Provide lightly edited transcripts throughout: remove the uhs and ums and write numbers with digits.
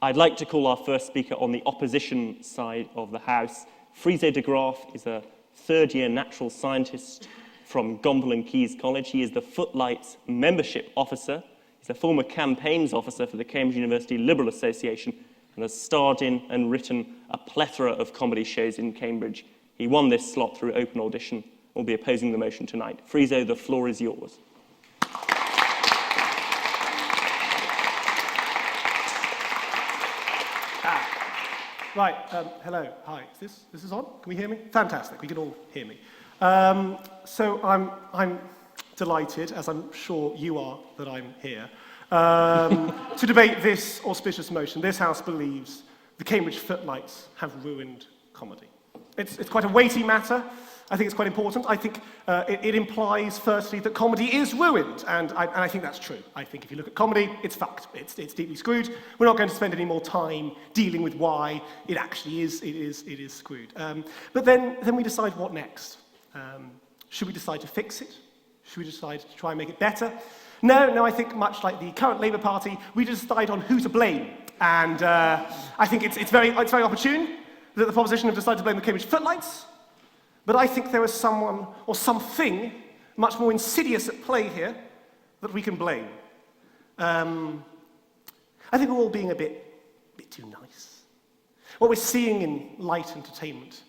I'd like to call our first speaker on the opposition side of the House. Friso de Graaf is a third-year natural scientist from Gomperland Keyes College. He is the Footlights membership officer. He's a former campaigns officer for the Cambridge University Liberal Association and has starred in and written a plethora of comedy shows in Cambridge. He won this slot through open audition and will be opposing the motion tonight. Friso, the floor is yours. Right, hello, hi, this is on? Can we hear me? Fantastic, we can all hear me. So I'm delighted, as I'm sure you are, that I'm here, to debate this auspicious motion. This House believes the Cambridge Footlights have ruined comedy. It's quite a weighty matter. I think it's quite important. I think it implies, firstly, that comedy is ruined, and I think that's true. I think if you look at comedy, it's fucked. It's deeply screwed. We're not going to spend any more time dealing with why it actually is. It is screwed. But then we decide what next. Should we decide to fix it? Should we decide to try and make it better? No. I think much like the current Labour Party, we decide on who to blame, and I think it's very opportune that the proposition have decided to blame the Cambridge Footlights. But I think there is someone or something much more insidious at play here that we can blame. I think we're all being a bit too nice. What we're seeing in light entertainment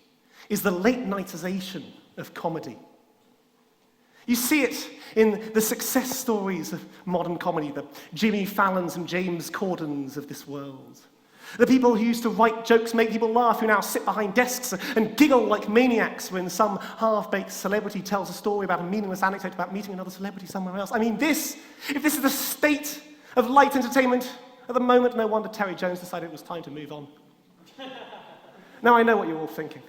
is the late-nightization of comedy. You see it in the success stories of modern comedy, the Jimmy Fallons and James Cordens of this world. The people who used to write jokes, make people laugh, who now sit behind desks and giggle like maniacs when some half-baked celebrity tells a story about a meaningless anecdote about meeting another celebrity somewhere else. I mean, if this is the state of light entertainment at the moment, no wonder Terry Jones decided it was time to move on. Now, I know what you're all thinking.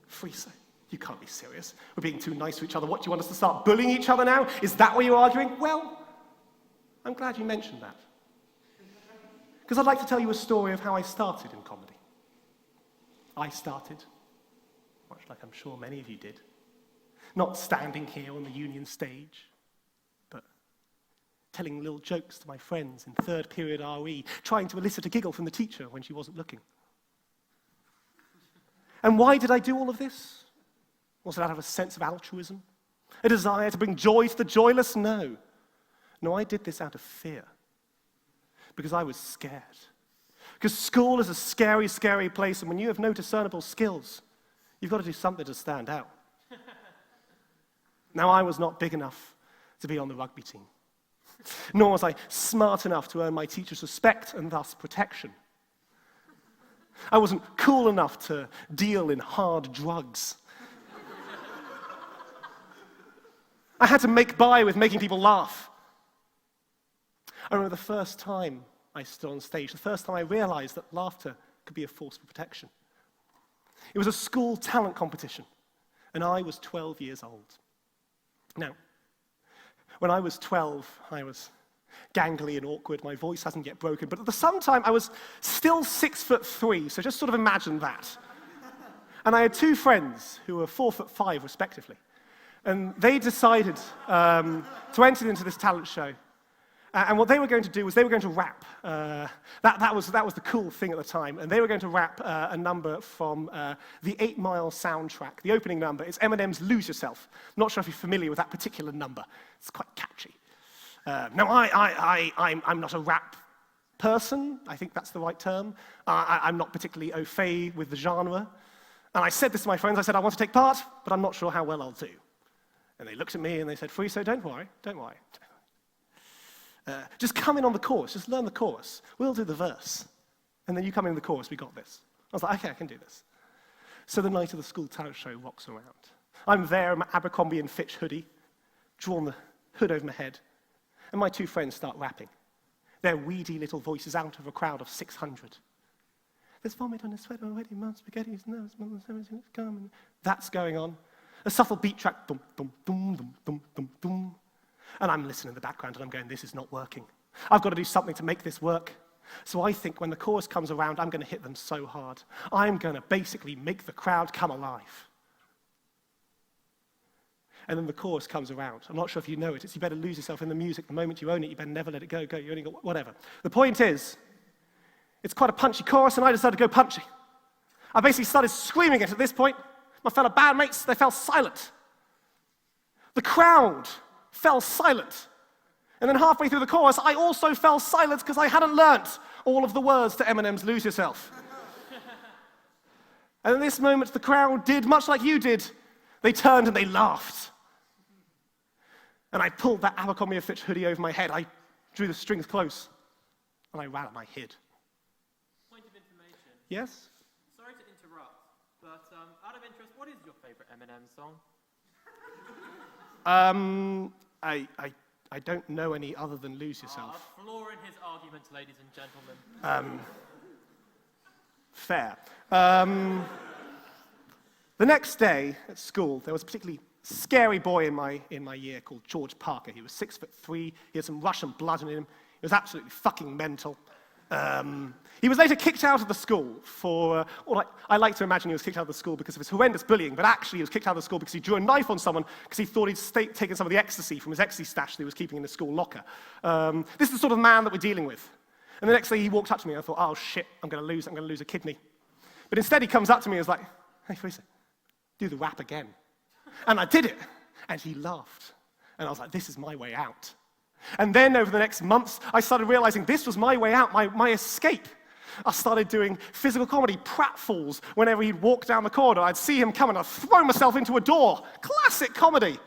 Friso, you can't be serious. We're being too nice to each other. What, do you want us to start bullying each other now? Is that what you're arguing? Well, I'm glad you mentioned that. Because I'd like to tell you a story of how I started in comedy. I started, much like I'm sure many of you did, not standing here on the Union stage, but telling little jokes to my friends in third period RE, trying to elicit a giggle from the teacher when she wasn't looking. And why did I do all of this? Was it out of a sense of altruism? A desire to bring joy to the joyless? No. No, I did this out of fear. Because I was scared. Because school is a scary, scary place, and when you have no discernible skills, you've got to do something to stand out. Now, I was not big enough to be on the rugby team, nor was I smart enough to earn my teacher's respect and thus protection. I wasn't cool enough to deal in hard drugs. I had to make by with making people laugh. I remember the first time I stood on stage, the first time I realized that laughter could be a force for protection. It was a school talent competition, and I was 12 years old. Now, when I was 12, I was gangly and awkward, my voice hasn't yet broken, but at the same time, I was still 6'3", so just sort of imagine that. And I had two friends who were 4'5", respectively, and they decided to enter into this talent show. And what they were going to do was they were going to rap. That was the cool thing at the time. And they were going to rap a number from the 8 Mile soundtrack. The opening number is Eminem's Lose Yourself. I'm not sure if you're familiar with that particular number. It's quite catchy. Now, I'm not a rap person. I think that's the right term. I'm not particularly au fait with the genre. And I said this to my friends. I said, I want to take part, but I'm not sure how well I'll do. And they looked at me and they said, Friso, don't worry. Just come in on the chorus, just learn the chorus. We'll do the verse. And then you come in the chorus, we got this. I was like, okay, I can do this. So the night of the school talent show rocks around. I'm there in my Abercrombie and Fitch hoodie, drawn the hood over my head, and my two friends start rapping. Their weedy little voices out of a crowd of 600. There's vomit on his sweater already, mum, spaghetti, nose, coming. That's going on. A subtle beat track, dum, dum, dum, dum, dum, dum, dum. And I'm listening in the background, and I'm going, this is not working. I've got to do something to make this work. So I think when the chorus comes around, I'm going to hit them so hard. I'm going to basically make the crowd come alive. And then the chorus comes around. I'm not sure if you know it. It's you better lose yourself in the music. The moment you own it, you better never let it go. You only got whatever. The point is It's quite a punchy chorus, and I decided to go punchy. I basically started screaming it at this point. My fellow bandmates, they fell silent. The crowd fell silent. And then halfway through the chorus, I also fell silent because I hadn't learnt all of the words to Eminem's Lose Yourself. And in this moment, the crowd did, much like you did, they turned and they laughed. And I pulled that Abercrombie & Fitch hoodie over my head. I drew the strings close, and I ran at my head. Point of information. Yes? Sorry to interrupt, but out of interest, what is your favorite Eminem song? I don't know any other than Lose Yourself. A flaw in his arguments, ladies and gentlemen. Fair. The next day at school, there was a particularly scary boy in my year called George Parker. He was 6'3". He had some Russian blood in him. He was absolutely fucking mental. He was later kicked out of the school for, I like to imagine he was kicked out of the school because of his horrendous bullying, but actually he was kicked out of the school because he drew a knife on someone because he thought he'd taken some of the ecstasy from his ecstasy stash that he was keeping in the school locker. This is the sort of man that we're dealing with. And the next day he walked up to me and I thought, oh shit, I'm gonna lose a kidney. But instead he comes up to me and was like, hey, Friso, do the rap again. And I did it, and he laughed. And I was like, this is my way out. And then over the next months, I started realizing this was my way out, my escape. I started doing physical comedy, pratfalls. Whenever he'd walk down the corridor, I'd see him come and I'd throw myself into a door. Classic comedy.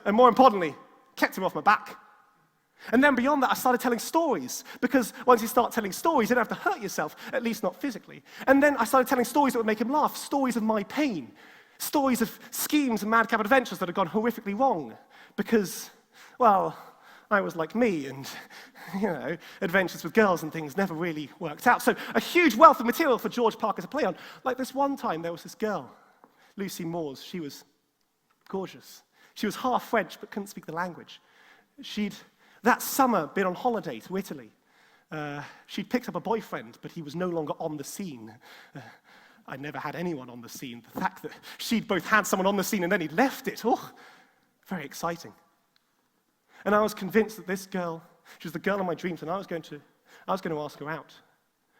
And more importantly, kept him off my back. And then beyond that, I started telling stories, because once you start telling stories, you don't have to hurt yourself, at least not physically. And then I started telling stories that would make him laugh, stories of my pain, stories of schemes and madcap adventures that had gone horrifically wrong, because, well, I was like me, and, adventures with girls and things never really worked out. So a huge wealth of material for George Parker to play on. Like this one time, there was this girl, Lucy Moores. She was gorgeous. She was half French, but couldn't speak the language. She'd, that summer, been on holiday to Italy. She'd picked up a boyfriend, but he was no longer on the scene. I'd never had anyone on the scene. The fact that she'd both had someone on the scene and then he'd left it, very exciting. And I was convinced that this girl, she was the girl of my dreams, and I was going to ask her out.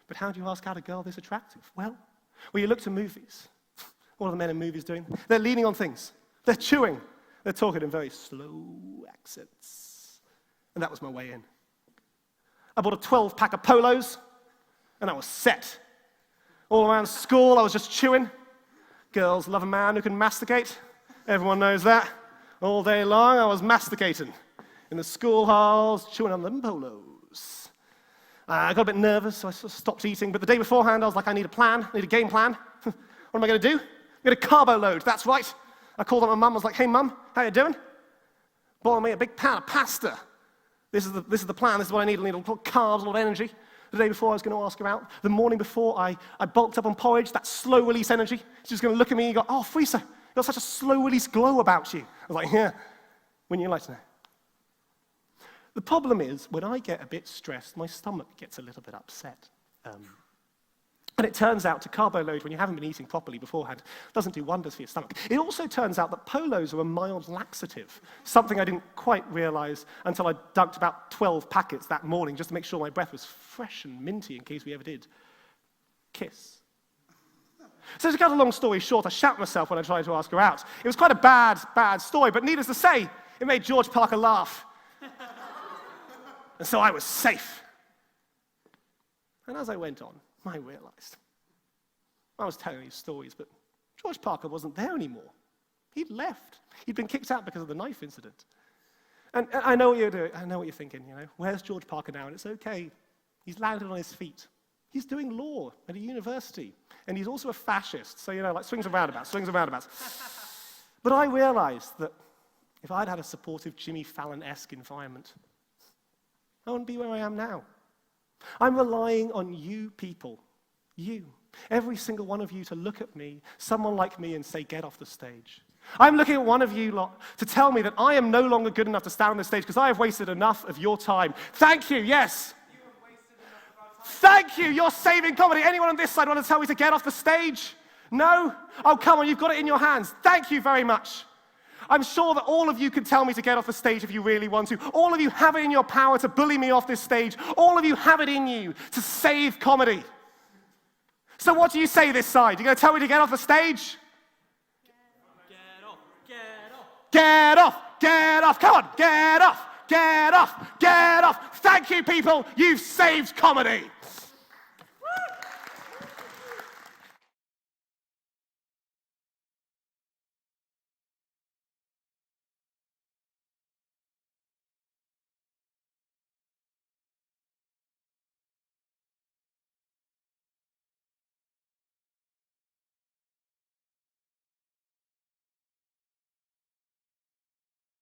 But how do you ask out a girl this attractive? Well, you look to movies. What are the men in movies doing? They're leaning on things. They're chewing. They're talking in very slow accents. And that was my way in. I bought a 12-pack of polos, and I was set. All around school, I was just chewing. Girls love a man who can masticate. Everyone knows that. All day long, I was masticating. In the school halls, chewing on them polos. I got a bit nervous, so I sort of stopped eating. But the day beforehand, I was like, I need a plan. I need a game plan. What am I going to do? I'm going to carbo load. That's right. I called up my mum. I was like, hey, Mum, how you doing? Boil me a big pan of pasta. This is the plan. This is what I need. I need a lot of carbs, a lot of energy. The day before, I was going to ask her out. The morning before, I bulked up on porridge, that slow-release energy. She was going to look at me and go, oh, Friso, you've got such a slow-release glow about you. I was like, yeah, wouldn't you like to know? The problem is, when I get a bit stressed, my stomach gets a little bit upset. And it turns out to carbo load when you haven't been eating properly beforehand doesn't do wonders for your stomach. It also turns out that polos are a mild laxative, something I didn't quite realize until I dunked about 12 packets that morning just to make sure my breath was fresh and minty in case we ever did kiss. So to cut a long story short, I shat myself when I tried to ask her out. It was quite a bad story, but needless to say, it made George Parker laugh. And so I was safe. And as I went on, I realized I was telling these stories, but George Parker wasn't there anymore. He'd left. He'd been kicked out because of the knife incident. And I know what you're doing. I know what you're thinking, Where's George Parker now? And it's okay. He's landed on his feet. He's doing law at a university. And he's also a fascist. So, like swings and roundabouts. But I realized that if I'd had a supportive Jimmy Fallon-esque environment, I wouldn't be where I am now. I'm relying on you people, you, every single one of you to look at me, someone like me, and say, get off the stage. I'm looking at one of you lot to tell me that I am no longer good enough to stand on the stage because I have wasted enough of your time. Thank you, yes. You have wasted enough of our time. Thank you, you're saving comedy. Anyone on this side want to tell me to get off the stage? No? Oh, come on, you've got it in your hands. Thank you very much. I'm sure that all of you can tell me to get off the stage if you really want to. All of you have it in your power to bully me off this stage. All of you have it in you to save comedy. So what do you say this side? You're going to tell me to get off the stage? Get off, get off. Get off, get off, come on, get off, get off, get off. Thank you, people, you've saved comedy.